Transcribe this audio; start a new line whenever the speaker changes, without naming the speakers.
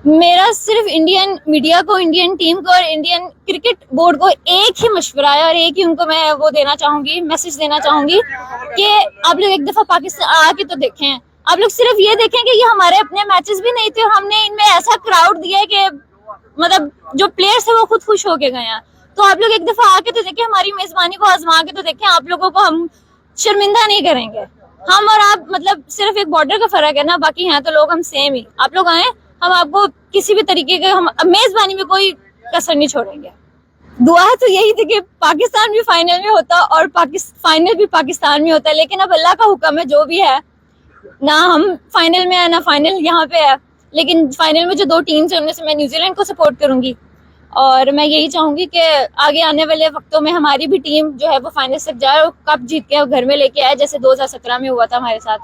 मेरा सिर्फ Indian media को, इंडियन टीम को और इंडियन क्रिकेट बोर्ड को एक ही मशवरा है और एक ही उनको मैं वो देना चाहूंगी, मैसेज देना चाहूंगी कि आप लोग एक दफा पाकिस्तान आके तो देखें। आप लोग सिर्फ ये देखें कि ये हमारे अपने मैचेस भी नहीं थे और हमने इनमें ऐसा क्राउड दिया है कि मतलब जो प्लेयर्स है वो खुद खुश होके गए हैं। तो आप लोग एक दफा आके तो देखें, हमारी मेजबानी को आजमा के तो देखें। आप लोगों को हम शर्मिंदा नहीं करेंगे। हम और आप मतलब सिर्फ एक बॉर्डर का फर्क है ना, बाकी यहाँ तो लोग हम सेम ही। आप लोग आए, हम आपको किसी भी तरीके के हम मेजबानी में कोई कसर नहीं छोड़ेंगे। दुआ तो यही थी कि पाकिस्तान भी फाइनल में होता और फाइनल भी पाकिस्तान में होता, लेकिन अब अल्लाह का हुक्म है, जो भी है ना हम फाइनल में है ना फाइनल यहाँ पे है। लेकिन फाइनल में जो दो टीम्स है उनमें से मैं न्यूजीलैंड को सपोर्ट करूंगी और मैं यही चाहूंगी कि आगे आने वाले वक्तों में हमारी भी टीम जो है वो फाइनल तक जाए और कप जीत के घर में लेके आए, जैसे 2017 में हुआ था हमारे साथ।